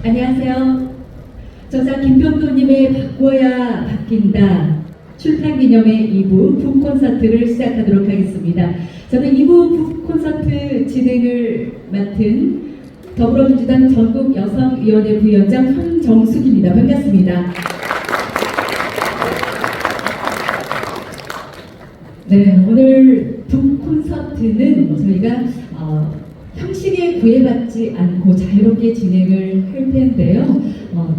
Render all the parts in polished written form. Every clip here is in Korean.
안녕하세요. 저자 김병도님의 바꿔야 바뀐다 출판기념회 2부 북콘서트를 시작하도록 하겠습니다. 저는 2부 북콘서트 진행을 맡은 더불어민주당 전국여성위원회 부위원장 황정숙입니다. 반갑습니다. 네, 오늘 북콘서트는 저희가 형식에 구애받지 않고 자유롭게 진행을 할 텐데요.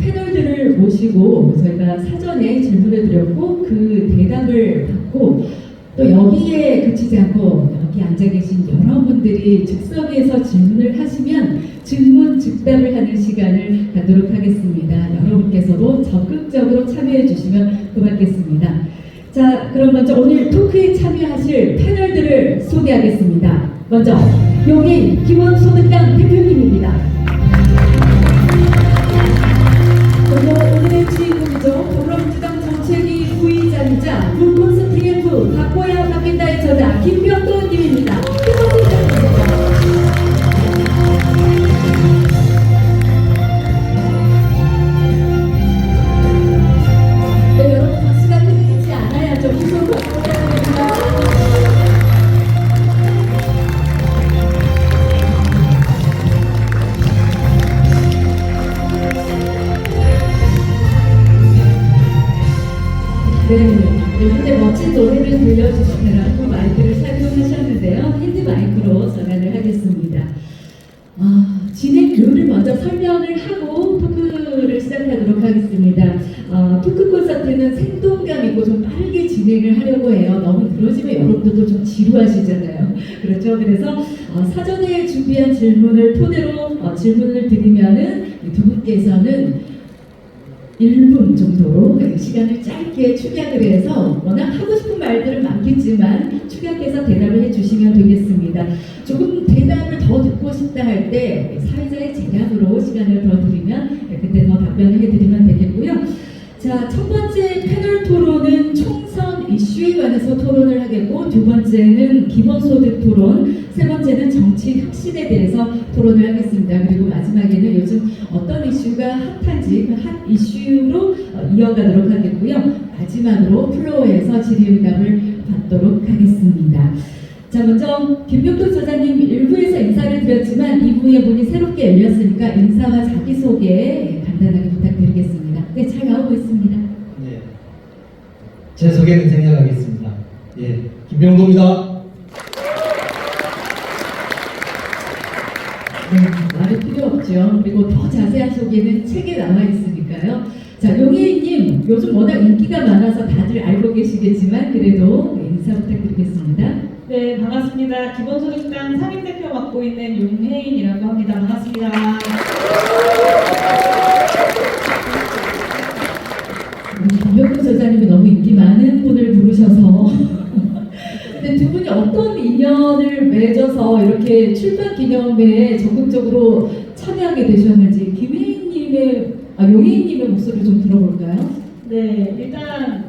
패널들을 모시고 저희가 사전에 질문을 드렸고 그 대답을 받고 또 여기에 그치지 않고 여기 앉아 계신 여러분들이 즉석에서 질문을 하시면 질문 즉답을 하는 시간을 갖도록 하겠습니다. 여러분께서도 적극적으로 참여해 주시면 고맙겠습니다. 자, 그럼 먼저 오늘 토크에 참여하실 패널들을 소개하겠습니다. 먼저 용인 기본소득당 대표님입니다. 그리고 오늘의 주인공이죠. 더불어민주당 정책위 부의장이자 북콘서트 TF 바꿔야 바뀐다의 저자 김병도님입니다. 네, 여러분 박수가 들리지 않아야죠. 계속 부탁드립니다. 네, 근데 멋진 노래를 들려주시느라고 마이크를 사용하셨는데요. 핸드마이크로 전환을 하겠습니다. 진행 룰을 먼저 설명을 하고 토크를 시작하도록 하겠습니다. 토크 콘서트는 생동감 있고 좀 빠르게 진행을 하려고 해요. 너무 그러시면 여러분들도 좀 지루하시잖아요. 그렇죠? 그래서 사전에 준비한 질문을 토대로 질문을 드리면은 두 분께서는 1분 정도로 시간을 짧게 축약을 해서 워낙 하고 싶은 말들은 많겠지만 축약해서 대답을 해주시면 되겠습니다. 조금 대답을 더 듣고 싶다 할 때 사회자의 제약으로 시간을 더 드리면 그때 더 답변을 해드리면 되겠고요. 자, 첫 번째 패널 토론은 총선 이슈에 관해서 토론을 하겠고 두 번째는 기본소득 토론, 세 번째는 정치 혁신에 대해서 토론을 하겠습니다. 그리고 마지막에는 요즘 어떤 이슈가 핫한지 그 핫 이슈로 이어가도록 하겠고요. 마지막으로 플로어에서 질의응답을 받도록 하겠습니다. 자, 먼저 김병도 저자님 1부에서 인사를 드렸지만 2부에 문이 새롭게 열렸으니까 인사와 자기소개 간단하게 부탁드리겠습니다. 네, 잘 나오고 있습니다. 네, 제 소개는 생략하겠습니다. 예, 김병도입니다. 네, 말이 필요 없죠. 그리고 더 자세한 소개는 책에 나와 있으니까요. 자, 용혜인님, 요즘 워낙 인기가 많아서 다들 알고 계시겠지만 그래도 인사 부탁드리겠습니다. 네, 반갑습니다. 기본소득당 상임대표 맡고 있는 용혜인이라고 합니다. 반갑습니다. 김병도 저자님이 너무 인기 많은 분을 부르셔서 근데 두 분이 어떤 인연을 맺어서 이렇게 출판 기념회에 적극적으로 참여하게 되셨는지 용혜인님의 목소리 좀 들어볼까요? 네, 일단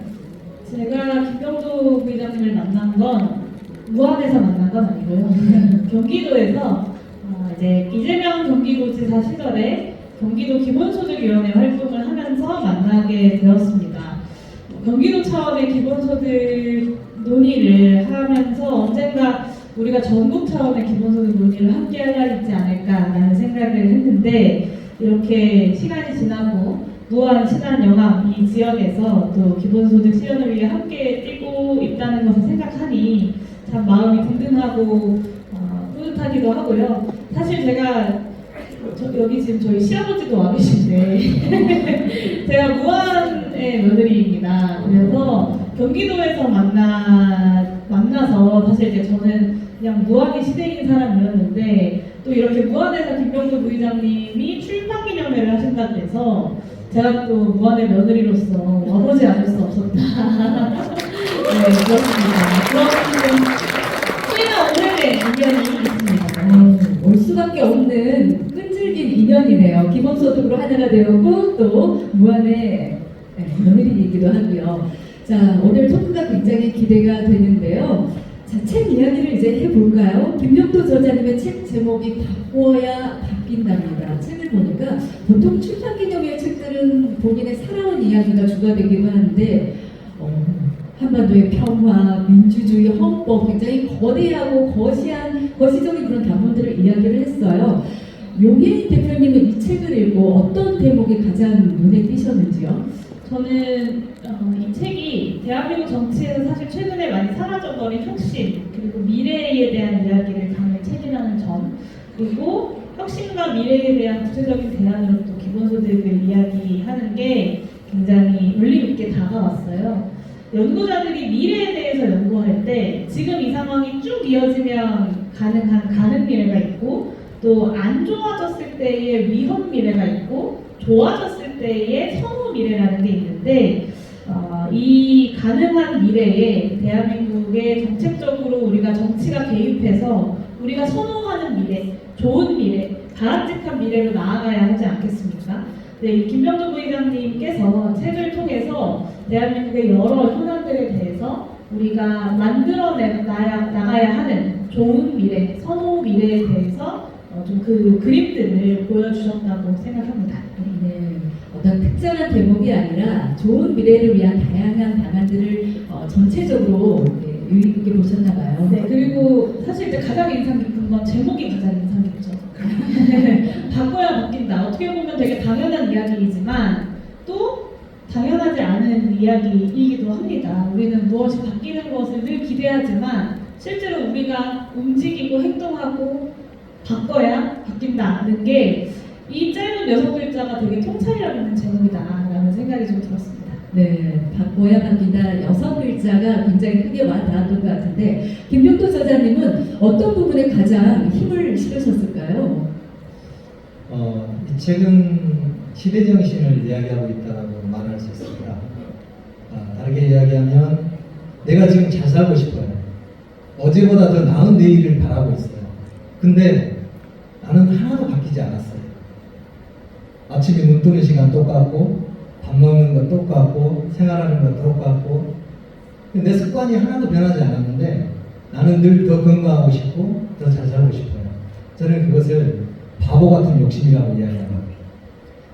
제가 김병도 부회장님을 만난 건 무안에서 만난 건 아니고요. 경기도에서 이제 이재명 경기도지사 시절에 경기도 기본소득위원회 활동을 하면서 만나게 되었습니다. 경기도 차원의 기본소득 논의를 하면서 언젠가 우리가 전국 차원의 기본소득 논의를 함께 할 날이 있지 않을까라는 생각을 했는데 이렇게 시간이 지나고 무한 신안 영암 이 지역에서 또 기본소득 실현을 위해 함께 뛰고 있다는 것을 생각하니 참 마음이 든든하고 뿌듯하기도 하고요. 사실 제가 여기 지금 저희 시아버지도 와 계신데 제가 무안의 며느리입니다. 그래서 경기도에서 만나서 사실 이제 저는 그냥 무안의 시댁인 사람이었는데 또 이렇게 무안에서 김병도 부의장님이 출판 기념회를 하신다고 해서 제가 또 무안의 며느리로서 와보지 않을 수 없었다. 네, 그렇습니다. 그런 후회나 오늘의 인연이 있습니다. 올 수밖에 없는 끈질긴 인연이네요. 기본소득으로 하나가 되었고 또 무한의 며느리이기도 하고요. 자, 오늘 토크가 굉장히 기대가 되는데요. 자, 책 이야기를 이제 해볼까요? 김병도 저자님의 책 제목이 바꿔야 바뀐다. 바뀐답니다. 책을 보니까 보통 출판 기념일 책들은 본인의 살아온 이야기가 주가 되기도 하는데 한반도의 평화, 민주주의, 헌법 굉장히 거대하고 거시적인 그런 단문들을 이야기를 했어요. 용혜인 대표님은 이 책을 읽고 어떤 대목이 가장 눈에 띄셨는지요? 저는 이 책이 대한민국 정치에서 사실 최근에 많이 사라져버린 혁신 그리고 미래에 대한 이야기를 담은 책이라는 점, 그리고 혁신과 미래에 대한 구체적인 대안으로 또 기본소득을 이야기하는 게 굉장히 울림 있게 다가왔어요. 연구자들이 미래에 대해서 연구할 때 지금 이 상황이 쭉 이어지면 가능 미래가 있고, 또 안 좋아졌을 때의 위험 미래가 있고, 좋아졌을 때의 선호 미래라는 게 있는데, 이 가능한 미래에 대한민국의 정책적으로 우리가 정치가 개입해서 우리가 선호하는 미래, 좋은 미래, 바람직한 미래로 나아가야 하지 않겠습니까? 네, 이 김병조 부의장님께서 책을 통해서 대한민국의 여러 현안들에 대해서 우리가 만들어 나가야 하는 좋은 미래, 선호 미래에 대해서 좀 그 그림들을 보여주셨다고 생각합니다. 네, 어떤 특정한 대목이 아니라 좋은 미래를 위한 다양한 방안들을 전체적으로 유의 있게 보셨나 봐요. 네, 그리고 사실 이제 가장 인상 깊은 건 제목이 가장 인상 깊죠. 바꿔야 바뀐다. 어떻게 보면 되게 당연한 이야기이지만 또 당연하지 않은 이야기이기도 합니다. 우리는 무엇이 바뀌는 것을 늘 기대하지만 실제로 우리가 움직이고 행동하고 바꿔야 바뀐다는 게 이 짧은 6글자가 되게 통찰력 있는 제목이다라는 생각이 좀 들었습니다. 네, 바꿔야 바뀐다 6글자가 굉장히 크게 와닿았던 것 같은데 김병도 저자님은 어떤 부분에 가장 힘을 실으셨을까요? 이 책은 시대 정신을 이야기하고 있다고 말할 수 있습니다. 다르게 이야기하면 내가 지금 잘 살고 싶어요. 어제보다 더 나은 내일을 바라고 있어요. 근데 나는 하나도 바뀌지 않았어요. 아침에 눈 뜨는 시간 똑같고 밥 먹는 거 똑같고 생활하는 거 똑같고 내 습관이 하나도 변하지 않았는데 나는 늘 더 건강하고 싶고 더 잘 살고 싶어요. 저는 그것을 바보 같은 욕심이라고 이야기합니다.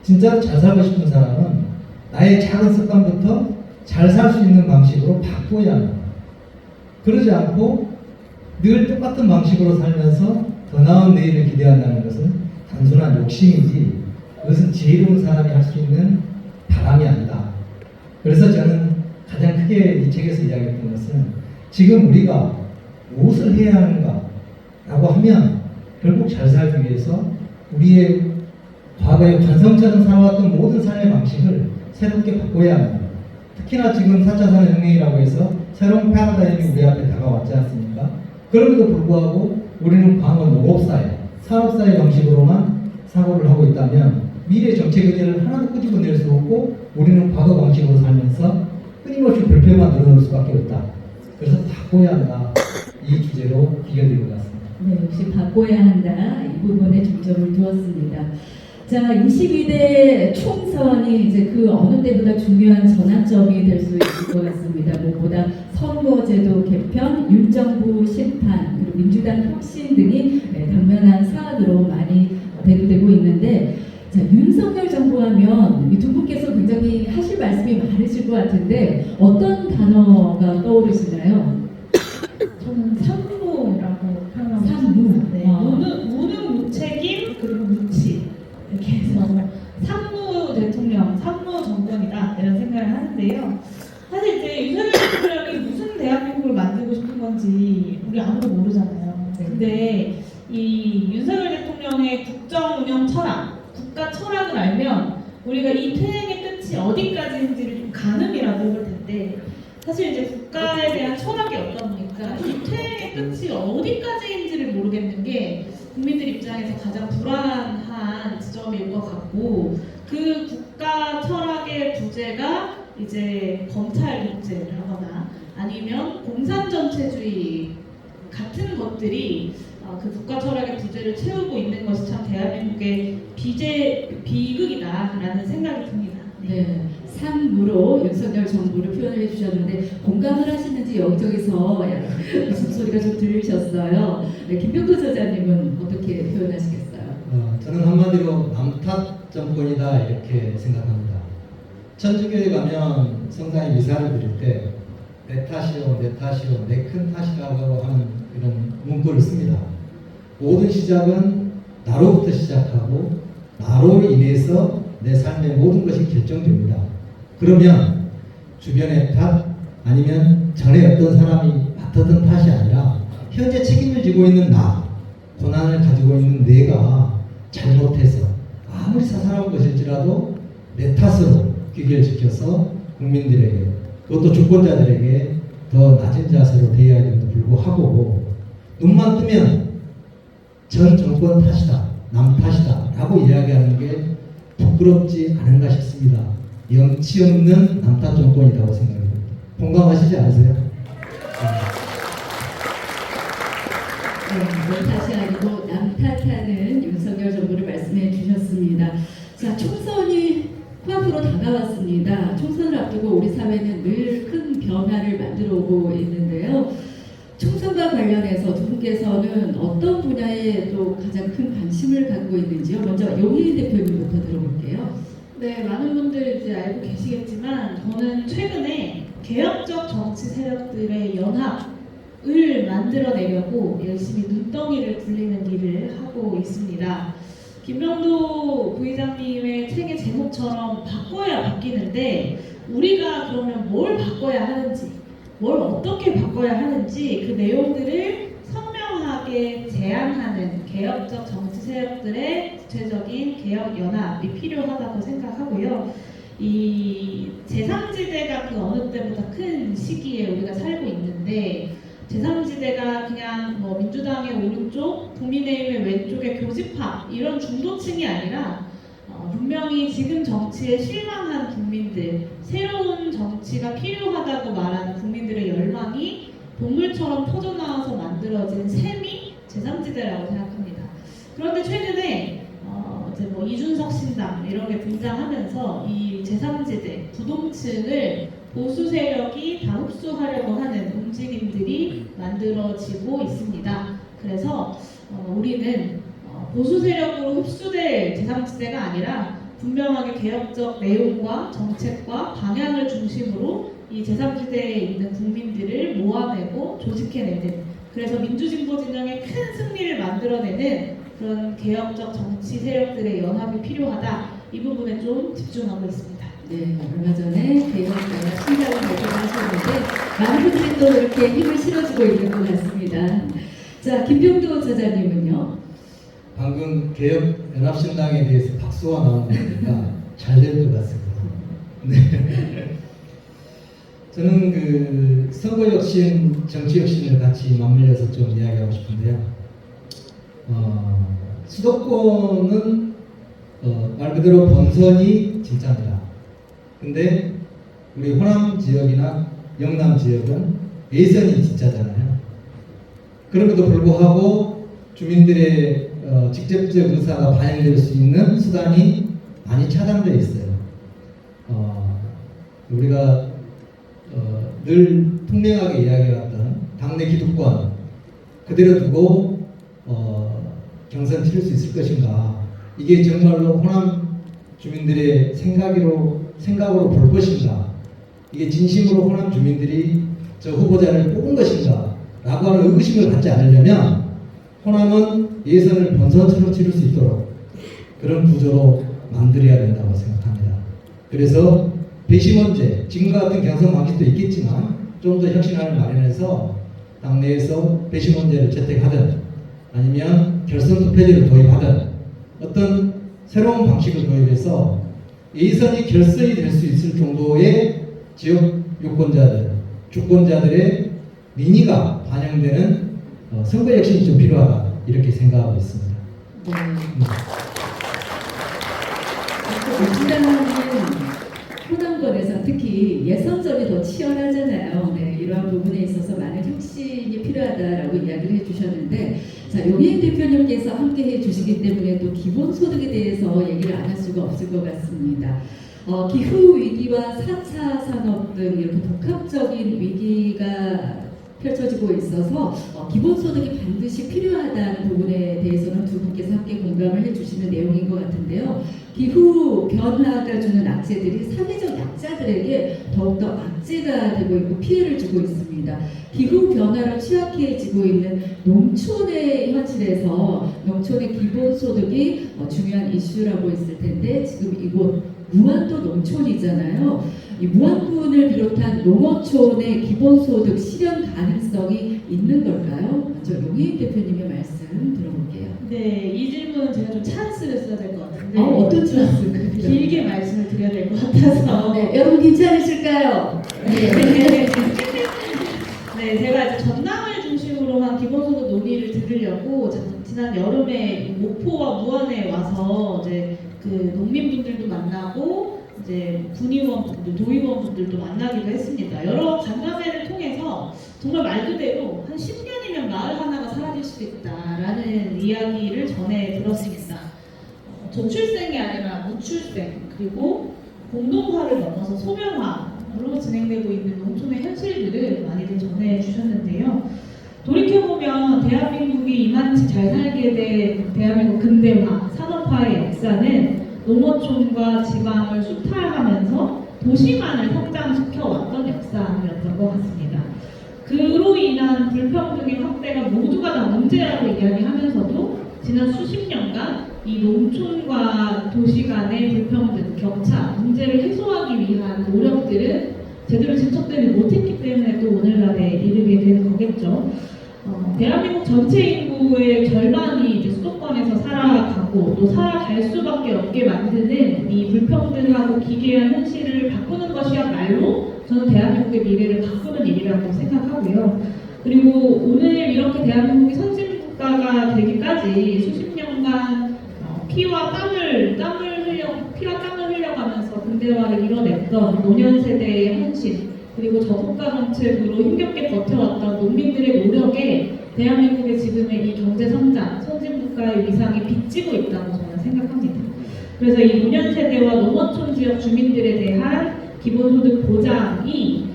진짜로 잘 살고 싶은 사람은 나의 작은 습관부터 잘 살 수 있는 방식으로 바꿔야 합니다. 그러지 않고 늘 똑같은 방식으로 살면서 더 나은 내일을 기대한다는 것은 단순한 욕심이지 그것은 지혜로운 사람이 할 수 있는 바람이 아니다. 그래서 저는 가장 크게 이 책에서 이야기했던 것은 지금 우리가 무엇을 해야 하는가 라고 하면 결국 잘 살기 위해서 우리의 과거의 관성처럼 살아왔던 모든 삶의 방식을 새롭게 바꿔야 합니다. 특히나 지금 4차 산업혁명이라고 해서 새로운 패러다임이 우리 앞에 다가왔지 않습니까? 그럼에도 불구하고 우리는 광어 농업사회, 산업사회 방식으로만 사고를 하고 있다면 미래 정책 의제를 하나도 끄집어낼 수 없고 우리는 과거 방식으로 살면서 끊임없이 불평만 늘어놓을 수밖에 없다. 그래서 바꿔야 한다. 이 주제로 기결된 것 같습니다. 네, 역시 바꿔야 한다. 이 부분에 중점을 두었습니다. 자, 22대 총선이 이제 그 어느 때보다 중요한 전환점이 될 수 있을 것 같습니다. 무엇보다 선거제도 개편, 윤정부 심판, 그리고 민주당 혁신 등이 당면한 사안으로 많이 대두되고 있는데, 자, 윤석열 정부 하면 이 두 분께서 굉장히 하실 말씀이 많으실 것 같은데 어떤 단어가 떠오르시나요? 저는 산무라고 표현하고 산무. 있습니다. 네. 무능, 무책임, 그리고 무치. 이렇게 해서 산무 대통령, 산무 정권이다 이런 생각을 하는데요. 사실 이제 윤석열 대통령이 무슨 대한민국을 만들고 싶은 건지 우리 아무도 모르잖아요. 근데 이 윤석열 대통령의 국정 운영 철학, 국가 철학을 알면 우리가 이 퇴행의 끝이 어디까지인지를 좀 가늠이라도 해볼 텐데, 사실 이제 국가에 대한 철학이 없다 보니까 이 퇴행의 끝이 어디까지인지를 모르겠는 게 국민들 입장에서 가장 불안한 지점일 것 같고, 그 국가 철학의 부재가 이제 검찰 독재를 하거나 아니면 공산전체주의 같은 것들이 그 국가 철학의 부재를 채우고 있는 것이 참 대한민국의 비극이다라는 생각이 듭니다. 네, 산무로 윤석열 정부를 표현해 주셨는데 공감을 하시는지 여기저기서 웃음소리가 좀 들리셨어요. 네, 김병도 저자님은 어떻게 표현하시겠어요? 저는 한마디로 남탓 정권이다 이렇게 생각합니다. 천주교에 가면 성당에 미사를 드릴 때 내 탓이요, 내 탓이요, 내 큰 탓이라고 하는 이런 문구를 씁니다. 모든 시작은 나로부터 시작하고 나로 인해서 내 삶의 모든 것이 결정됩니다. 그러면 주변의 탓 아니면 전에 어떤 사람이 맡았던 탓이 아니라 현재 책임을 지고 있는 나, 고난을 가지고 있는 내가 잘못해서 아무리 사사로운 것일지라도 내 탓으로 귀결시켜서 국민들에게 그것도 주권자들에게 더 낮은 자세로 대해야 됨에도 불구하고 눈만 뜨면 전 정권 탓이다, 남 탓이다 라고 이야기하는 게 부끄럽지 않은가 싶습니다. 영치 없는 남탓 정권이라고 생각합니다. 공감하시지 않으세요? 네, 탓이 아니고 남 탓하는 윤석열 정부를 말씀해 주셨습니다. 자, 총선이 코앞으로 다가왔습니다. 총선을 앞두고 우리 사회는 늘 큰 변화를 만들어 오고 있는데요. 총선과 관련해서 두 분께서는 어떤 분야에 또 가장 큰 관심을 갖고 있는지요? 먼저 용희 대표님부터 들어볼게요. 네, 많은 분들 이제 알고 계시겠지만 저는 최근에 개혁적 정치 세력들의 연합을 만들어내려고 열심히 눈덩이를 굴리는 일을 하고 있습니다. 김병도 부의장님의 책의 제목처럼 바꿔야 바뀌는데 우리가 그러면 뭘 바꿔야 하는지, 뭘 어떻게 바꿔야 하는지 그 내용들을 선명하게 제안하는 개혁적 정치 세력들의 구체적인 개혁 연합이 필요하다고 생각하고요. 이 제3지대가 그 어느 때보다 큰 시기에 우리가 살고 있는데 제3지대가 그냥 뭐 민주당의 오른쪽, 국민의힘의 왼쪽의 교집합 이런 중도층이 아니라 분명히 지금 정치에 실망한 국민들, 새로운 정치가 필요하다고 말하는 국민들의 열망이 동물처럼 터져나와서 만들어진 셈이 제3지대라고 생각합니다. 그런데 최근에 이제 뭐 이준석 신당 이런 게 등장하면서 이 제3지대 부동층을 보수 세력이 다 흡수하려고 하는 움직임들이 만들어지고 있습니다. 그래서 우리는 보수 세력으로 흡수될 제3지대가 아니라 분명하게 개혁적 내용과 정책과 방향을 중심으로 이 제3지대에 있는 국민들을 모아내고 조직해내는, 그래서 민주진보 진영의 큰 승리를 만들어내는 그런 개혁적 정치 세력들의 연합이 필요하다. 이 부분에 좀 집중하고 있습니다. 네, 얼마 전에 개혁 연합 신당을 발표하셨는데 많은 분들이 또 이렇게 힘을 실어주고 있는 것 같습니다. 자, 김병도 저자님은요? 방금 개혁연합신당에 대해서 박수가 나오는 거니까 잘 될 것 같습니다. 네. 저는 그 선거혁신, 정치혁신을 같이 맞물려서 좀 이야기하고 싶은데요. 수도권은 말 그대로 본선이 진짜입니다. 근데 우리 호남 지역이나 영남 지역은 예선이 진짜잖아요. 그럼에도 불구하고 주민들의 직접적 의사가 반영될 수 있는 수단이 많이 차단되어 있어요. 우리가 늘 통명하게 이야기해왔던 당내 기득권 그대로 두고 경선 치를 수 있을 것인가, 이게 정말로 호남 주민들의 생각으로 볼 것인가, 이게 진심으로 호남 주민들이 저 후보자를 뽑은 것인가 라고 하는 의구심을 갖지 않으려면 호남은 예선을 본선처럼 치를 수 있도록 그런 구조로 만들어야 된다고 생각합니다. 그래서 배심원제, 지금과 같은 경선 방식도 있겠지만 좀 더 혁신안을 마련해서 당내에서 배심원제를 채택하든 아니면 결선 투표제를 도입하든 어떤 새로운 방식을 도입해서 예선이 결선이 될 수 있을 정도의 지역 유권자들, 주권자들의 민의가 반영되는 선거 혁신이 좀 필요하다 이렇게 생각하고 있습니다. 네. 민주당은 호남권에서 특히 예선전이 더 치열하잖아요. 네, 이러한 부분에 있어서 많은 혁신이 필요하다라고 이야기를 해주셨는데, 자, 용인 대표님께서 함께 해주시기 때문에 또 기본소득에 대해서 얘기를 안 할 수가 없을 것 같습니다. 기후 위기와 4차 산업 등 이렇게 복합적인 위기가 펼쳐지고 있어서 기본소득이 반드시 필요하다는 부분에 대해서는 두 분께서 함께 공감을 해주시는 내용인 것 같은데요. 기후 변화가 주는 악재들이 사회적 약자들에게 더욱더 악재가 되고 있고 피해를 주고 있습니다. 기후 변화로 취약해지고 있는 농촌의 현실에서 농촌의 기본소득이 중요한 이슈라고 있을 텐데 지금 이곳 무안도 농촌이잖아요. 이 무안군을 비롯한 농어촌의 기본소득 실현 가능성이 있는 걸까요? 먼저 용혜인 대표님의 말씀 들어볼게요. 네, 이 질문은 제가 좀 찬스를 써야 될 것 같은데 어떤 찬스? 길게 말씀을 드려야 될 것 같아서 네, 여러분 괜찮으실까요? 네, 제가 이제 전남을 중심으로 한 기본소득 논의를 들으려고 지난 여름에 목포와 무안에 와서 이제 그 농민분들도 만나고 이제 군의원분들, 도의원분들도 만나기도 했습니다. 여러 간담회를 통해서 정말 말 그대로 한 10년이면 마을 하나가 사라질 수도 있다라는 이야기를 전해 들었습니다. 저출생이 아니라 무출생 그리고 공동화를 넘어서 소멸화로 진행되고 있는 농촌의 현실들을 많이들 전해 주셨는데요. 돌이켜보면 대한민국이 이만치 잘 살게 된 대한민국 근대화, 산업화의 역사는 농어촌과 지방을 수탈하면서 도시만을 성장시켜왔던 역사였던 것 같습니다. 그로 인한 불평등의 확대가 모두가 다 문제라고 이야기하면서도 지난 수십 년간 이 농촌과 도시 간의 불평등, 격차, 문제를 해소하기 위한 노력들은 제대로 진척되지 못했기 때문에 또 오늘날에 이르게 되는 거겠죠. 대한민국 전체 인구의 절반이 이제 수도권에서 살아가고 또 살아갈 수밖에 없게 만드는 이 불평등하고 기괴한 현실을 바꾸는 것이야말로 저는 대한민국의 미래를 바꾸는 일이라고 생각하고요. 그리고 오늘 이렇게 대한민국이 선진국가가 되기까지 수십 년간 피와 땀을 흘려가면서 근대화를 이뤄냈던 노년 세대의 헌신 그리고 저국가 정책으로 힘겹게 버텨왔던 농민들의 노력에 대한민국의 지금의 이 경제 성장, 선진국가의 위상이 빚지고 있다고 저는 생각합니다. 그래서 이 노년 세대와 농어촌 지역 주민들에 대한 기본소득 보장이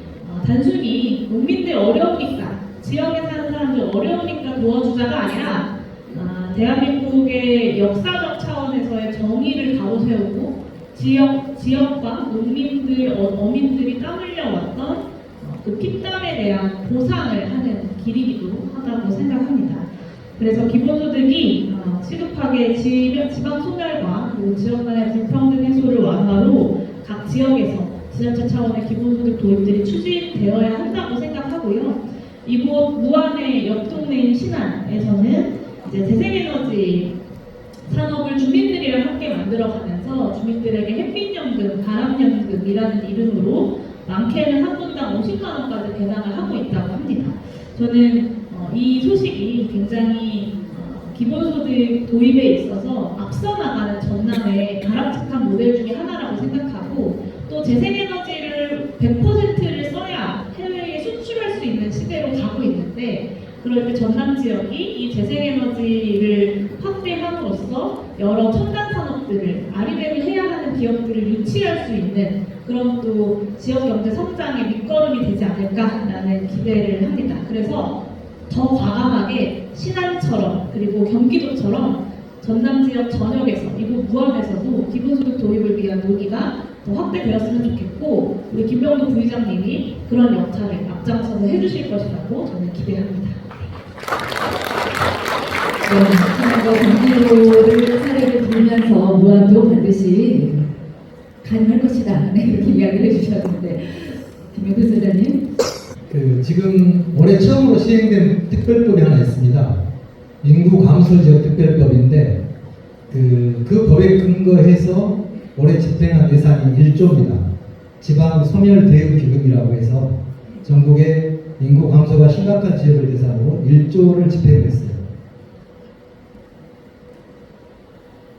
단순히 농민들 어려우니까 지역에 사는 사람들 어려우니까 도와주자가 아니라 대한민국의 역사적 차원에서의 정의를 가로세우고 지역과 농민들, 어민들이 땀 흘려왔던 그 피땀에 대한 보상을 하는 길이기도 하다고 생각합니다. 그래서 기본소득이 시급하게 지방 소멸과 그리고 지역 간의 불평등 해소를 완화로 각 지역에서 지자체 차원의 기본소득 도입들이 추진되어야 한다고 생각하고요. 이곳 무안의 옆 동네인 신안에서는 이제 재생에너지 산업을 주민들이랑 함께 만들어가면서 주민들에게 햇빛연금, 바람연금이라는 이름으로 많게는 한 분당 50만 원까지 배당을 하고 있다고 합니다. 저는 이 소식이 굉장히 기본소득 도입에 있어서 앞서 나가는 전남의 바람직한 모델 중에 하나라고 생각하고 또 재생에너지를 100%를 써야 해외에 수출할 수 있는 시대로 가고 있는데 그럴 때 전남 지역이 이 재생에너지를 확대함으로써 여러 첨단 산업들을 아리백을 해야 하는 기업들을 유치할 수 있는 그런 또 지역 경제 성장의 밑거름이 되지 않을까라는 기대를 합니다. 그래서 더 과감하게 신안처럼 그리고 경기도처럼 전남 지역 전역에서 이곳 무안에서도 기본소득 도입을 위한 논의가 더 확대되었으면 좋겠고 우리 김병도 부의장님이 그런 역할을 앞장서서 해주실 것이라고 저는 기대합니다. 경기도를 사례를 들면서 무안도 반드시 가능할 것이다. 네, 이렇게 이야기를 해주셨는데 김영도 소장님. 지금 올해 처음으로 시행된 특별법이 하나 있습니다. 인구 감소 지역 특별법인데 그 법에 근거해서 올해 집행한 예산이 1조입니다. 지방 소멸 대응 기금이라고 해서 전국의 인구 감소가 심각한 지역을 대상으로 1조를 집행했어요.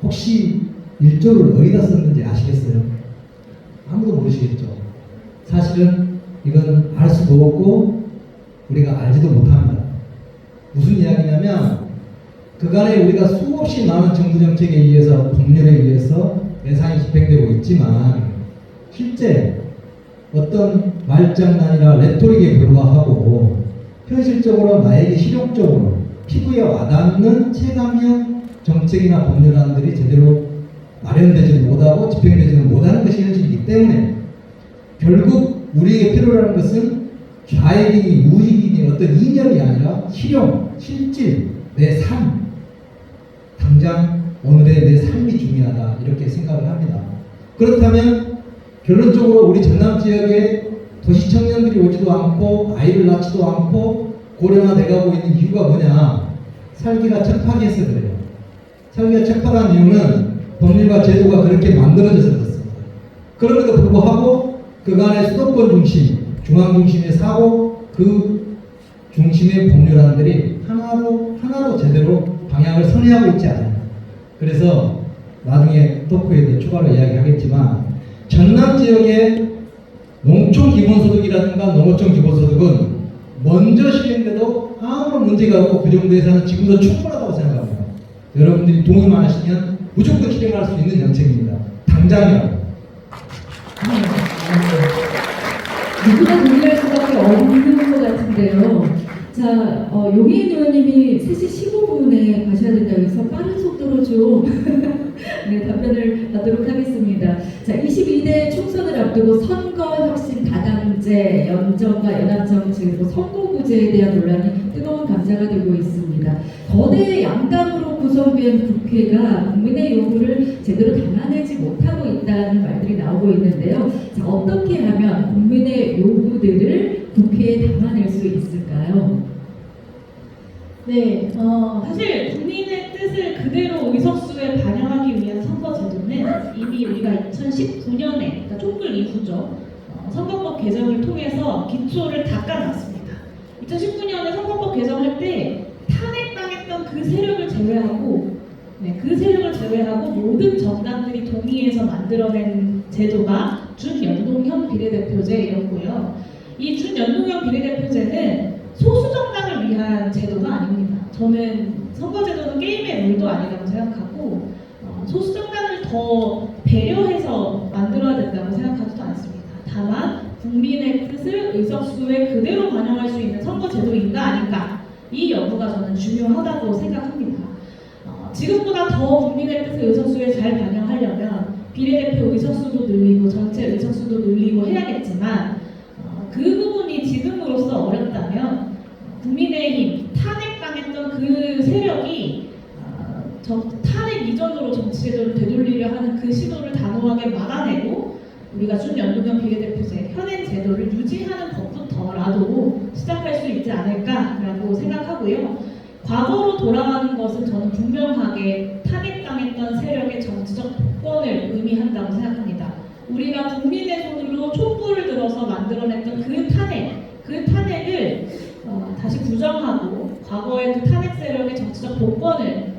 혹시 1조를 어디다 썼는지 아시겠어요? 아무도 모르시겠죠. 사실은 이건 알 수도 없고 우리가 알지도 못합니다. 무슨 이야기냐면 그간에 우리가 수없이 많은 정부 정책에 의해서 법률에 의해서 예산이 집행되고 있지만 실제 어떤 말장난이나 레토릭에 불과하고 현실적으로 나에게 실용적으로 피부에 와닿는 체감형 정책이나 법률안들이 제대로 마련되지 못하고 집행되지 못하는 것이 현실이기 때문에 결국 우리에게 필요한 것은 좌익이니 우익이니 어떤 이념이 아니라 실용, 실질, 내 삶, 당장 오늘의 내 삶이 중요하다 이렇게 생각을 합니다. 그렇다면 결론적으로 우리 전남 지역에 도시 청년들이 오지도 않고 아이를 낳지도 않고 고령화돼가고 있는 이유가 뭐냐? 살기가 척박해서 그래요. 살기가 척박한 이유는 법률과 제도가 그렇게 만들어져서 그렇습니다. 그럼에도 불구하고 그간의 수도권 중심, 중앙 중심의 사고 그 중심의 법률안들이 하나로 제대로 방향을 선회하고 있지 않아요. 그래서 나중에 토크에도 추가로 이야기하겠지만 전남 지역의 농촌 기본소득이라든가 농어촌 기본소득은 먼저 시행돼도 아무런 문제가 없고 그 정도 예산은 지금도 충분하다고 생각합니다. 여러분들이 동의만 하시면 무조건 실행할 수 있는 정책입니다. 당장이라도. 누구나 동의할 수밖에 없는 것 같은데요. 자, 용인 의원님이 3시 15분에 가셔야 된다고 해서 빠른 속도로 좀 네, 답변을 받도록 하겠습니다. 자, 22대 총선을 앞두고 선거 혁신 다당제, 연정과 연합정치, 그리고 선거구제에 대한 논란이 뜨거운 감자가 되고 있습니다. 거대 양당으로 구성된 국회가 국민의 요구를 제대로 담아내지 못하고 있다는 말들이 나오고 있는데요. 자, 어떻게 하면 국민의 요구들을 국회에 담아낼 수 있을까요? 네, 사실 국민의 뜻을 그대로 의석수에 반영하기 위한 선거제도는 이미 우리가 2019년에, 그러니까 촛불 이후죠, 선거법 개정을 통해서 기초를 닦아놨습니다. 2019년에 선거법 개정할 때 탄핵당했던 그 세력을 제외하고, 그 세력을 제외하고 모든 정당들이 동의해서 만들어낸 제도가 준연동형 비례대표제였고요. 이 준연동형 비례대표제는 소수 정당을 위한 제도가 아닙니다. 저는 선거제도는 게임의 룰도 아니라고 생각하고 소수 정당을 더 배려해서 만들어야 된다고 생각하지도 않습니다. 다만 국민의 뜻을 의석수에 그대로 반영할 수 있는 선거제도인가 아닌가 이 여부가 저는 중요하다고 생각합니다. 지금보다 더 국민의 뜻을 의석수에 잘 반영하려면 비례대표 의석수도 늘리고 전체 의석수도 늘리고 해야겠지만 그 부분이 지금으로서 어렵다면 국민의힘 탄핵당했던 그 세력이 탄핵 이전으로 정치제도를 되돌리려 하는 그 시도를 단호하게 막아내고 우리가 준연동형 비례대표제 현행 제도를 유지하는 것부터라도 시작할 수 있지 않을까라고 생각하고요. 과거로 돌아가는 것은 저는 분명하게 탄핵당했던 세력의 정치적 복권을 의미한다고 생각합니다. 우리가 국민의 손으로 촛불을 들어서 만들어냈던 그 탄핵을 다시 부정하고 과거의 그 탄핵 세력의 정치적 복권을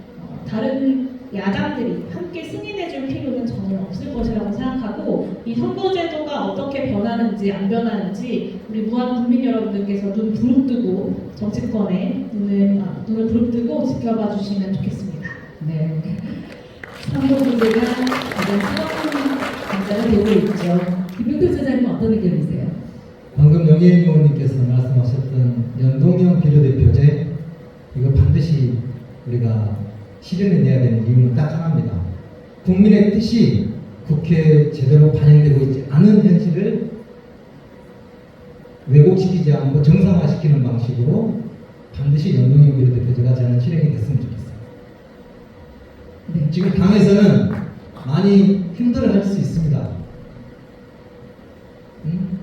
다른 야당들이 함께 승인해줄 필요는 전혀 없을 것이라고 생각하고 이 선거제도가 어떻게 변하는지 안 변하는지 우리 무한 국민 여러분들께서 눈 부릅뜨고 정치권에 눈을 부릅뜨고 지켜봐 주시면 좋겠습니다. 네. 선거 문제가 가장 뜨거운 감자가 되고 있죠. 김용도 소장님 어떤 의견이세요? 방금 영예인 의원님께서 말씀하셨던 연동형 비례대표제 이거 반드시 우리가 실현해내야 되는 이유는 딱 하나입니다. 국민의 뜻이 국회에 제대로 반영되고 있지 않은 현실을 왜곡시키지 않고 정상화시키는 방식으로 반드시 연동형 비례대표제가 저는 실행이 됐으면 좋겠어요. 네. 지금 당에서는 많이 힘들어할 수 있습니다.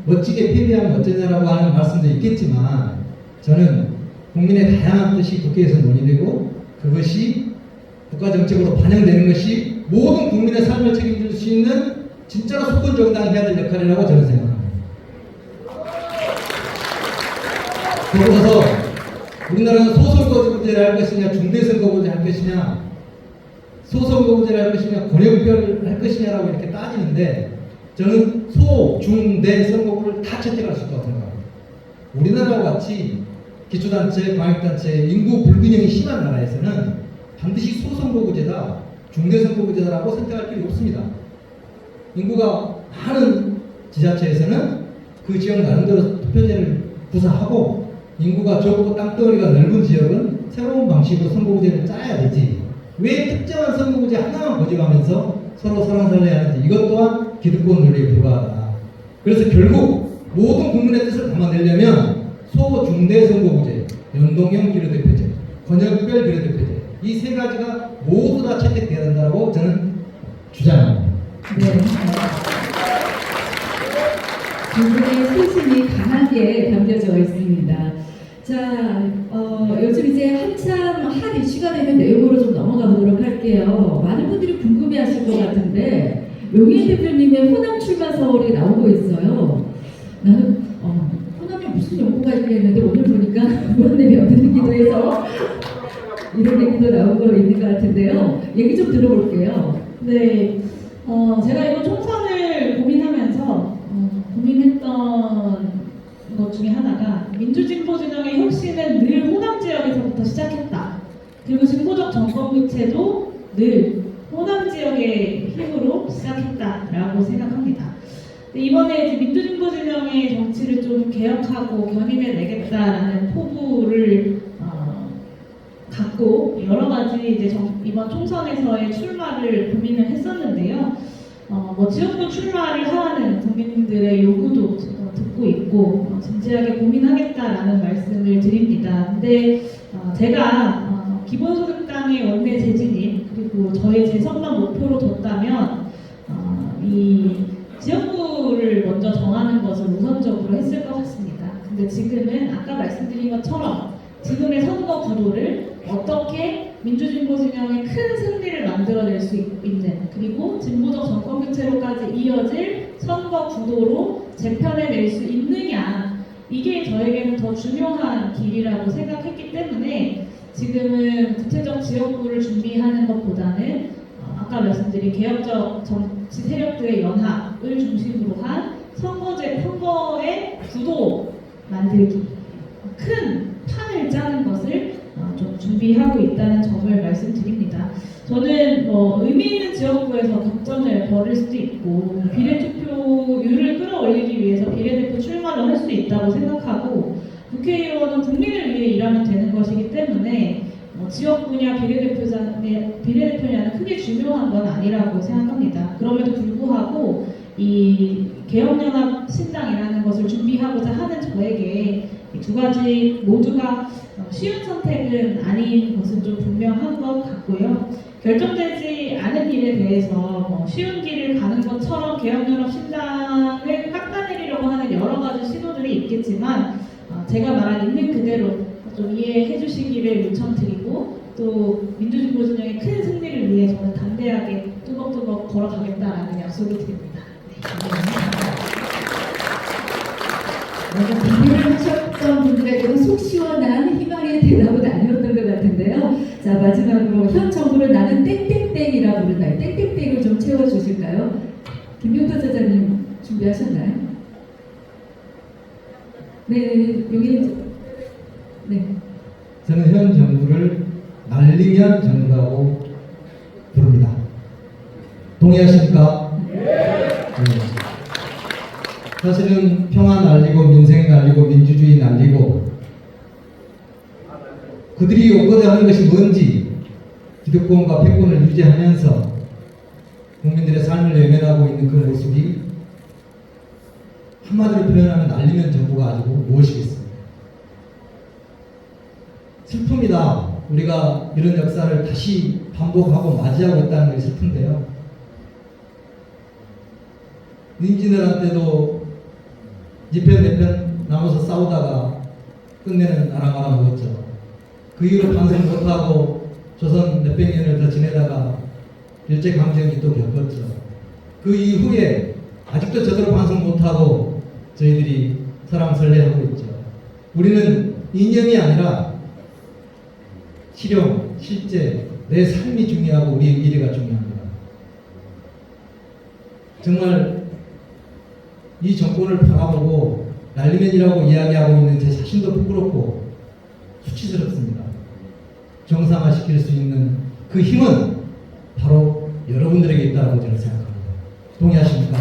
멋지게 패배하면 어쩌냐라고 하는 말씀도 있겠지만 저는 국민의 다양한 뜻이 국회에서 논의되고 그것이 국가정책으로 반영되는 것이 모든 국민의 삶을 책임질 수 있는 진짜로 수권정당이 해야 될 역할이라고 저는 생각합니다. 그러고서 우리나라는 소선거구제를 할 것이냐 중대선거구제를 할 것이냐 소선거구제를 할 것이냐 권역별 할 것이냐라고 이렇게 따지는데 저는 소, 중, 대 선거구를 다 채택할 수 있다고 생각합니다. 우리나라와 같이 기초단체, 광역단체, 인구 불균형이 심한 나라에서는 반드시 소선거구제다, 중대선거구제다라고 선택할 필요 없습니다. 인구가 많은 지자체에서는 그 지역 나름대로 투표제를 구사하고 인구가 적고 땅덩어리가 넓은 지역은 새로운 방식으로 선거구제를 짜야 되지. 왜 특정한 선거구제 하나만 고집하면서 서로 설왕설래 하는지, 이것 또한 기득권 논리에 불과하다. 그래서 결국 모든 국민의 뜻을 담아내려면 소, 중대 선거구제, 연동형 비례대표제, 권역별 비례대표제, 이 세 가지가 모두 다 채택돼야 된다고 저는 주장합니다. 네. 두 분의 소신이 강하게 담겨져 있습니다. 자, 요즘 이제 한참 핫 이슈가 되는 내용으로 좀 넘어가 보도록 할게요. 많은 분들이 궁금해하실 것 같은데 용인 대표님의 호남 출마 서울이 나오고 있어요. 나는 호남에 무슨 연구가 있겠는데 오늘 보니까 호남에 없는 기도에서 이런 얘기도 나오고 있는 것 같은데요. 얘기 좀 들어볼게요. 네, 제가 이번 총선을 고민하면서 고민했던 것 중에 하나가 민주진보 진영의 혁신은 늘 호남 지역에서부터 시작했다. 그리고 진보적 정권 교체도 늘 호남 지역의 힘으로 시작했다라고 생각합니다. 이번에 이제 민주진보 진영의 정치를 좀 개혁하고 견인해내겠다라는 포부를 갖고 여러 가지 이제 이번 총선에서의 출마를 고민을 했었는데요. 지역구 출마를 하라는 국민들의 요구도 듣고 있고 진지하게 고민하겠다라는 말씀을 드립니다. 근데 제가 기본소득당의 원내 재진입 그리고 저의 재선만 목표로 뒀다면 이 지역구를 먼저 정하는 것을 우선적으로 했을 것 같습니다. 근데 지금은 아까 말씀드린 것처럼 지금의 선거 구도를 어떻게 민주진보 진영의 큰 승리를 만들어낼 수 있는 그리고 진보적 정권 교체로까지 이어질 선거 구도로 재편해낼 수 있느냐, 이게 저에게는 더 중요한 길이라고 생각했기 때문에 지금은 구체적 지역구를 준비하는 것보다는 아까 말씀드린 개혁적 정치 세력들의 연합을 중심으로 한 선거의 구도 만들기, 큰 판을 짜는 것을 좀 준비하고 있다는 점을 말씀드립니다. 저는 의미 있는 지역구에서 격전을 벌일 수도 있고 비례투표율을 끌어올리기 위해서 비례대표 출마를 할 수 있다고 생각하고 국회의원은 국민을 위해 일하면 되는 것이기 때문에 지역구냐 비례대표냐는 크게 중요한 건 아니라고 생각합니다. 그럼에도 불구하고 이 개혁연합 신당이라는 것을 준비하고자 하는 저에게 이 두 가지 모두가 쉬운 선택은 아닌 것은 좀 분명한 것 같고요. 결정되지 않은 일에 대해서 쉬운 길을 가는 것처럼 개혁연합 신당을 깎아내리려고 하는 여러 가지 시도들이 있겠지만 제가 말한 있는 그대로 좀 이해해 주시기를 요청드리고 또 민주진보 진영의 큰 승리를 위해 저는 담대하게 뚜벅뚜벅 걸어가겠다라는 약속을 드립니다. 준비를 하셨던 분들에게도 속 시원한 희망의 대답은 아니었던 것 같은데요. 자, 마지막으로 현 정부를 나는 땡땡땡이라고 부른다. 땡땡땡을 좀 채워주실까요? 김용태 사장님 준비하셨나요? 네, 여기 네. 저는 현 정부를 날리면 정부라고 부릅니다. 동의하십니까? 네. 사실은 평화 날리고 민생 날리고 민주주의 날리고 그들이 요구하는 하는 것이 뭔지 기득권과 패권을 유지하면서 국민들의 삶을 외면하고 있는 그 모습이 한마디로 표현하면 날리면 정부가 아니고 무엇이겠습니까? 슬픕니다. 우리가 이런 역사를 다시 반복하고 맞이하고 있다는 게 슬픈데요. 민진들한 때도 니편 내편 나눠서 싸우다가 끝내는 나라마라 먹었죠. 그 이후로 반성 못하고 조선 몇백 년을 더 지내다가 일제강점기 또 겪었죠. 그 이후에 아직도 제대로 반성 못하고 저희들이 설왕설래하고 있죠. 우리는 이념이 아니라 실용, 실제 내 삶이 중요하고 우리의 미래가 중요합니다. 정말 이 정권을 바라보고 날리면이라고 이야기하고 있는 제 자신도 부끄럽고 수치스럽습니다. 정상화시킬 수 있는 그 힘은 바로 여러분들에게 있다고 저는 생각합니다. 동의하십니까?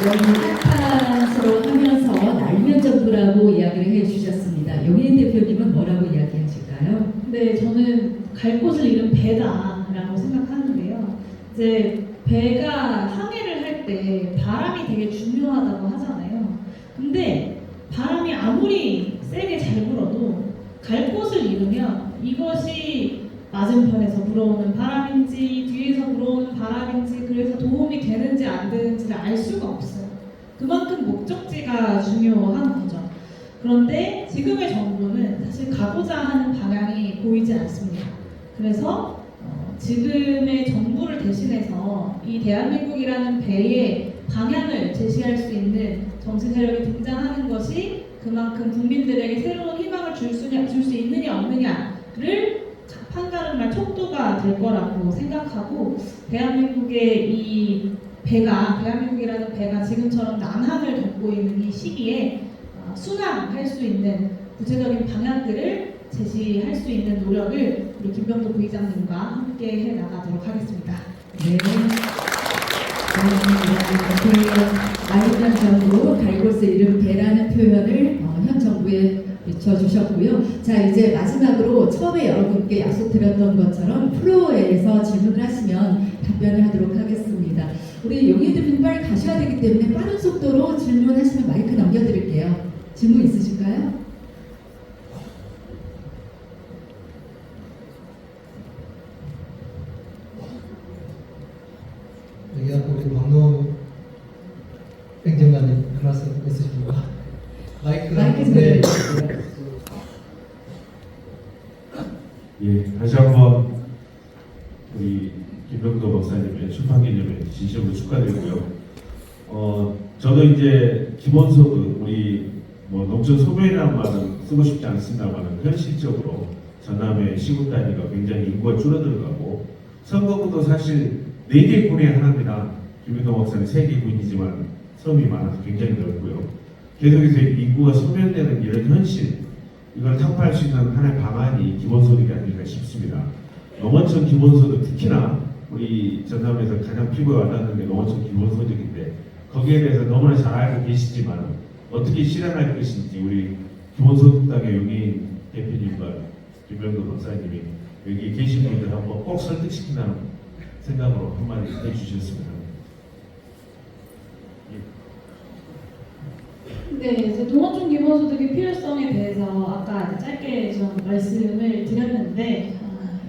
너무 한탄스러워 하면서 날면 좀 갈 곳을 잃은 배다라고 생각하는데요. 이제 배가 항해를 할 때 바람이 되게 중요하다고 하잖아요. 근데 바람이 아무리 세게 잘 불어도 갈 곳을 잃으면 이것이 맞은편에서 불어오는 바람인지 뒤에서 불어오는 바람인지 그래서 도움이 되는지 안 되는지를 알 수가 없어요. 그만큼 목적지가 중요한 거죠. 그런데 지금의 정부는 사실 가고자 하는 방향이 보이지 않습니다. 그래서 지금의 정부를 대신해서 이 대한민국이라는 배의 방향을 제시할 수 있는 정치 세력이 등장하는 것이 그만큼 국민들에게 새로운 희망을 줄 수 있느냐 없느냐를 판가름할 촉도가 될 거라고 생각하고 대한민국의 이 대한민국이라는 배가 지금처럼 난항을 겪고 있는 이 시기에 순항할 수 있는 구체적인 방향들을 제시할 수 있는 노력을 우리 김병도 부의장님과 함께 해 나가도록 하겠습니다. 네. 마지막 정부 갈 곳을 잃은 배라는 표현을 현 정부에 비춰주셨고요. 자, 이제 마지막으로 처음에 여러분께 약속드렸던 것처럼 프로에서 질문을 하시면 답변을 하도록 하겠습니다. 우리 용희 대표님 빨리 가셔야 되기 때문에 빠른 속도로 질문하시면 마이크 넘겨드릴게요. 질문 있으실까요? 여기 아까 우리 광노 행정관님 그 말씀 있으십니까? 마이크 좀 네. 예, 다시 한번 우리 김병도 박사님의 출판 기념회 진심으로 축하드리고요. 저도 이제 기본소득 우리 뭐 농촌 소멸이라는 말은 쓰고 싶지 않습니다만 현실적으로 전남의 시군 단위가 굉장히 인구가 줄어들어가고 선거구도 사실 4개 군에 하나입니다. 김병도 박사는 3개 군이지만 섬이 많아서 굉장히 넓고요. 계속해서 인구가 소멸되는 이런 현실 이걸 타파할 수 있는 하나의 방안이 기본소득이 아닐까 싶습니다. 농어촌 기본소득 특히나 우리 전남에서 가장 피부에 와닿는 게 농어촌 기본소득인데 거기에 대해서 너무나 잘 알고 계시지만 어떻게 실현할 것인지 우리 기본소득당의 용인 대표님과 김병도 박사님이 여기 계신 분들 한번 꼭 설득시킨다는 생각으로 한마디 해주셨습니다. 네, 이제 농어촌 기본소득의 필요성에 대해서 아까 짧게 좀 말씀을 드렸는데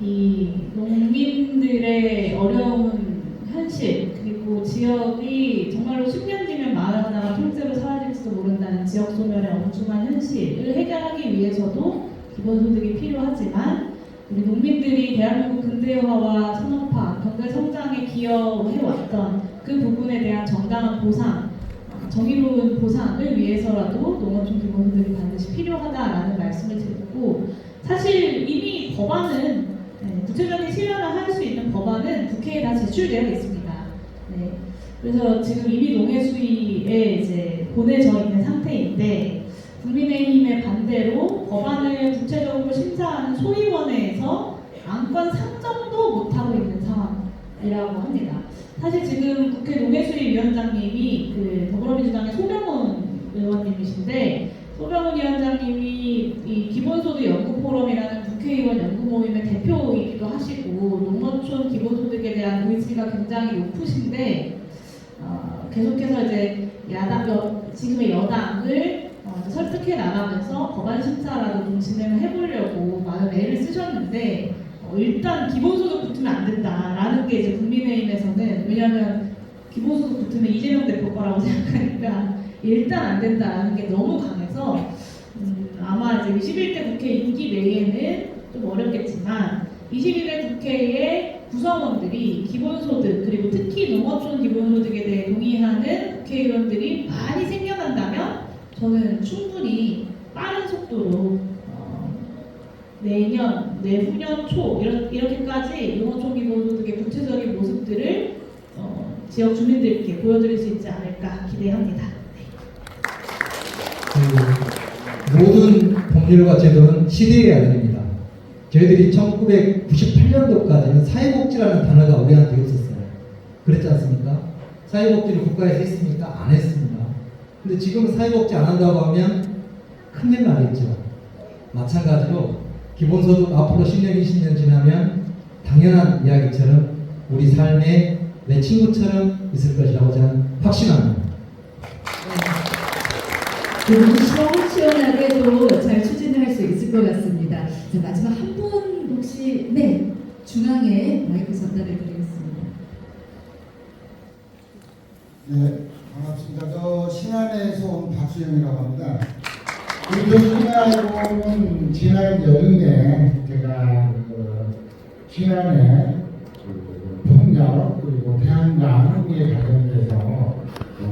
이 농민들의 어려운 현실 그리고 지역이 정말로 10년 뒤면 마을 하나가 통째로 사라질지도 모른다는 지역 소멸의 엄중한 현실을 해결하기 위해서도 기본소득이 필요하지만 우리 농민들이 대한민국 근대화와 산업화, 경제 성장에 기여해왔던 그 부분에 대한 정당한 보상, 정의로운 보상을 위해서라도 농어촌 기본소득이 반드시 필요하다라는 말씀을 드렸고 사실 이미 법안은 구체적인 실현을 할 수 있는 법안은 국회에 다 제출되어 있습니다. 네. 그래서 지금 이미 농해수위에 이제 보내져 있는 상태인데 국민의힘의 반대로 법안을 구체적으로 심사하는 소위원회에서 안건 상정도 못하고 있는 상황이라고 합니다. 사실 지금 국회 농해수위 위원장님이 그 더불어민주당의 소병훈 의원님이신데 소병훈 위원장님이 이 기본소득 연구포럼이라는 국회의원 연구모임의 대표이기도 하시고 농어촌 기본소득에 대한 의지가 굉장히 높으신데 계속해서 이제 지금의 여당을 설득해 나가면서 법안 심사라도 좀 진행을 해보려고 많은 애를 쓰셨는데 일단 기본소득 붙으면 안 된다라는 게 이제 국민의힘에서는 왜냐하면 기본소득 붙으면 이재명 대표 거라고 생각하니까 일단 안 된다라는 게 너무 강해서 아마 이제 21대 국회 임기 내에는 좀 어렵겠지만 21대 국회의 구성원들이 기본소득 그리고 특히 농어촌 기본소득에 대해 동의하는 국회의원들이 많이 생겨난다면 저는 충분히 빠른 속도로 내년, 내후년 초 이렇게까지 농어촌 기본소득의 구체적인 모습들을 지역 주민들께 보여드릴 수 있지 않을까 기대합니다. 모든 법률과 제도는 시대의 아들입니다. 저희들이 1998년도까지는 사회복지라는 단어가 우리한테 없었어요. 그랬지 않습니까? 사회복지를 국가에서 했습니까? 안 했습니다. 근데 지금 사회복지 안 한다고 하면 큰일 나겠죠. 마찬가지로 기본소득 앞으로 10년, 20년 지나면 당연한 이야기처럼 우리 삶에 내 친구처럼 있을 것이라고 저는 확신합니다. 그리고 시원시원하게도 잘 추진을 할 수 있을 것 같습니다. 자, 마지막 한 분 혹시 네 중앙에 마이크 전달해 드리겠습니다. 네, 반갑습니다. 저 신안에서 온 박수영이라고 합니다. 우리 교수님이 알고는 지난 여름에 제가 신안에 폭력 그리고 태양광에 관련돼서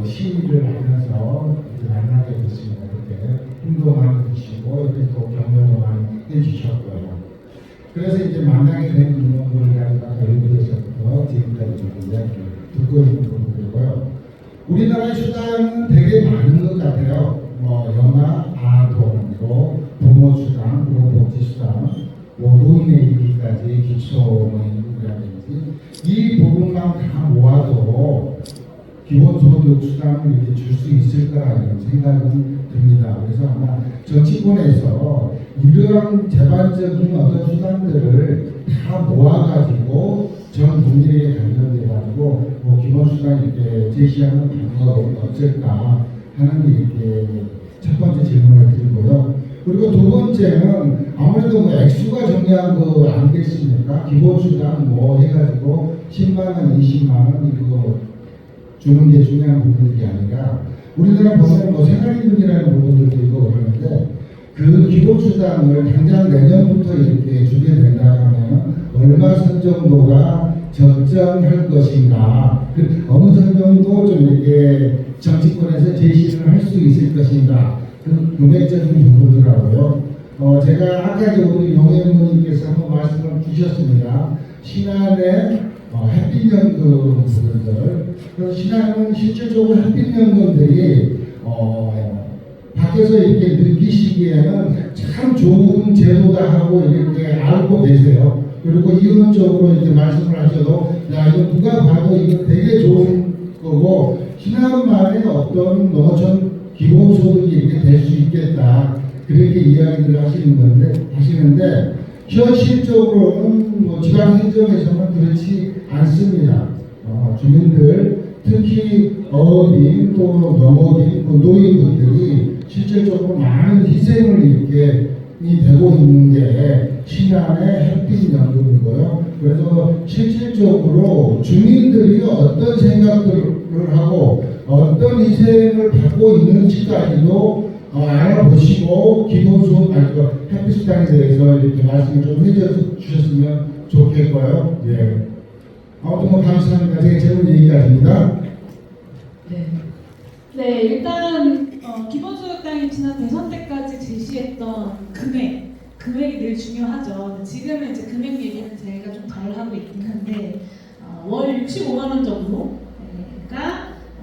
시위를 하면서 만나게 됐습니다. 그때 힘도 많이 주시고 이렇게 또 격려도 많이 해주셨고요. 그래서 이제 만나게 된 인원들을 가지고 여기에서부터 지금까지 좀 이야기를 듣고 있는 부분이고요. 우리나라의 수당은 되게 많은 것 같아요. 뭐 영아, 아동, 또 부모수당, 그리고 복지수당, 뭐 노인의비까지 기초의료라든지 이 부분만 다 모아도 기본소득 수당을 이렇게 줄 수 있을까 이런 생각은 듭니다. 그래서 아마 정치권에서 이러한 제반적인 어떤 수당들을 다 모아가지고 전 국민에게 관련돼가지고 뭐 기본수당 이렇게 제시하는 방법은 어쩔까 하는 게 이렇게 첫 번째 질문을 드리고요. 그리고 두 번째는 아무래도 뭐 액수가 중요한 거 아니겠습니까? 기본수당 뭐 해가지고 10만 원, 20만 원 이거 주는 게 중요한 부분이 아니라 우리나라 보면 뭐 생활임금이라는 부분들도 있고 그러는데 그 기본수당을 당장 내년부터 이렇게 주게 된다 하면 얼마 선 정도가 적정할 것인가, 그 어느 선 정도 좀 이렇게 정치권에서 제시를 할 수 있을 것인가, 그 금액적인 부분들하고요. 제가 아까 우리 용해부님께서 한번 말씀을 주셨습니다. 신안의 햇빛연금 부분들. 그래서 신안은 실질적으로 햇빛연금들이 밖에서 이렇게 느끼시기에는 참 좋은 제도다 하고 이렇게 알고 계세요. 그리고 이론적으로 이렇게 말씀을 하셔도 야 이거 누가 봐도 이거 되게 좋은 거고 신안만의 어떤 농어촌 기본소득이 이렇게 될 수 있겠다 그렇게 이야기를 하시는데 현실적으로는 뭐 지방행정에서는 그렇지 않습니다. 주민들 특히 어업인 또 농업인 노인분들이 실질적으로 많은 희생을 이렇게 되고 있는 게 신안의 햇빛연금이고요. 그래서 실질적으로 주민들이 어떤 생각들을 하고 어떤 희생을 받고 있는지까지도 알아보시고 기본소득 햇빛수당에 대해서 이렇게 말씀을 좀 해주셨으면 좋겠고요. 예. 아무튼 뭐 감사합니다. 제가 제목 여기까지입니다. 네. 네, 일단 기본소득당이 지난 대선 때까지 제시했던 금액이 늘 중요하죠. 지금은 이제 금액 얘기는 제가 좀 잘 하고 있긴 한데 월 65만 원 정도가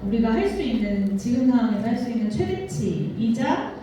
우리가 할 수 있는 지금 상황에서 할 수 있는 최대치 이자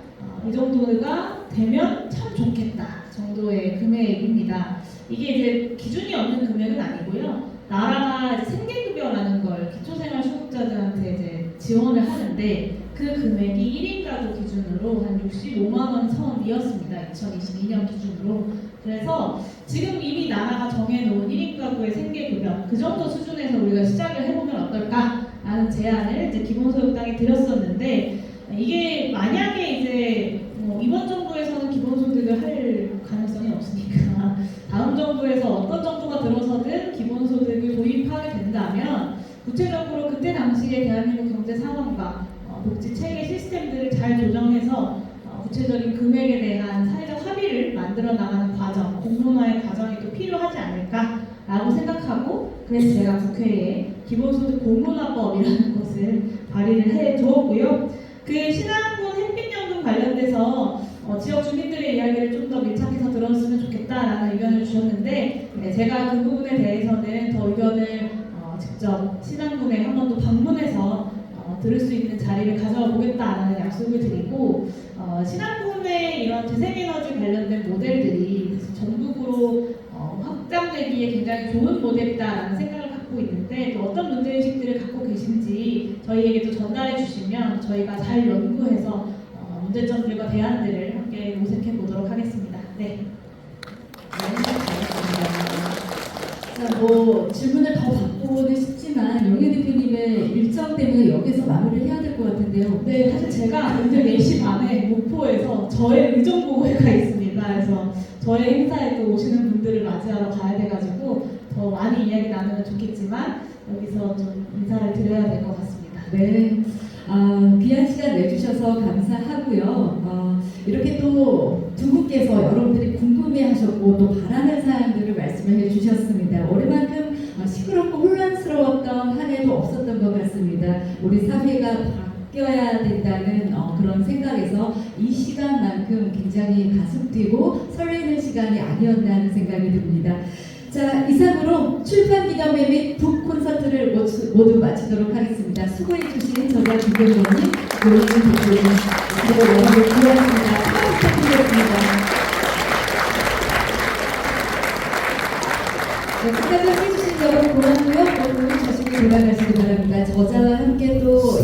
이 정도가 되면 참 좋겠다 정도의 금액입니다. 이게 이제 기준이 없는 금액은 아니고요. 나라가 이제 생계급여라는 걸 기초생활수급자들한테 이제 지원을 하는데 그 금액이 1인 가구 기준으로 한 65만 원 선이었습니다. 2022년 기준으로. 그래서 지금 이미 나라가 정해놓은 1인 가구의 생계급여 그 정도 수준에서 우리가 시작을 해보면 어떨까라는 제안을 이제 기본소득당에 드렸었는데 이게 만약에 이제 이번 정부에서는 기본소득을 할 가능성이 없으니까 다음 정부에서 어떤 정부가 들어서든 기본소득을 도입하게 된다면 구체적으로 그때 당시에 대한민국 경제 상황과 복지 체계 시스템들을 잘 조정해서 구체적인 금액에 대한 사회적 합의를 만들어 나가는 과정, 공론화의 과정이 또 필요하지 않을까라고 생각하고 그래서 제가 국회에 기본소득 공론화법이라는 것을 발의를 해 두었고요. 그 신안군 햇빛연금 관련돼서 지역 주민들의 이야기를 좀 더 밀착해서 들었으면 좋겠다라는 의견을 주셨는데 제가 그 부분에 대해서는 더 의견을 직접 신안군에 한 번 더 방문해서 들을 수 있는 자리를 가져와 보겠다라는 약속을 드리고 신안군의 이런 재생에너지 관련된 모델들이 전국으로 확장되기에 굉장히 좋은 모델이다라는 생각을 갖고 있는데 또 어떤 문제의식들을 갖고 계신지 저희에게 또 전달해 주시면 저희가 잘 연구해서 문제점들과 대안들을 함께 모색해 보도록 하겠습니다. 네. 질문을 더 받고는 싶지만 영애 대표님의 일정 때문에 여기서 마무리를 해야 될 것 같은데요. 네, 사실 제가 오늘 4시 반에 목포에서 저의 의정부회가 있습니다. 그래서 저의 행사에 또 오시는 분들을 맞이하러 가야 돼가지고 더 많이 이야기 나누면 좋겠지만 여기서 좀 인사를 드려야 될 것 같습니다. 네, 귀한 시간 내주셔서 감사하고요. 이렇게 또 두 분께서 여러분들이 궁금해하셨고 또 바라는 사항들을 말씀을 해주셨습니다. 올해만큼 시끄럽고 혼란스러웠던 한 해도 없었던 것 같습니다. 우리 사회가 바뀌어야 된다는 그런 생각에서 이 시간만큼 굉장히 가슴 뛰고 설레는 시간이 아니었나 하는 생각이 듭니다. 자, 이상으로 출판기념회 및 북 콘서트를 모두 마치도록 하겠습니다. 수고해주신 저자 김경로님, 노영민 대표님, 그리고 여러분 고맙습니다. 수고 부탁드리겠습니다. 네, 끝까지 해주신 여러분 고맙고요. 여러분 조심히 돌아가시기 바랍니다. 저자와 함께 또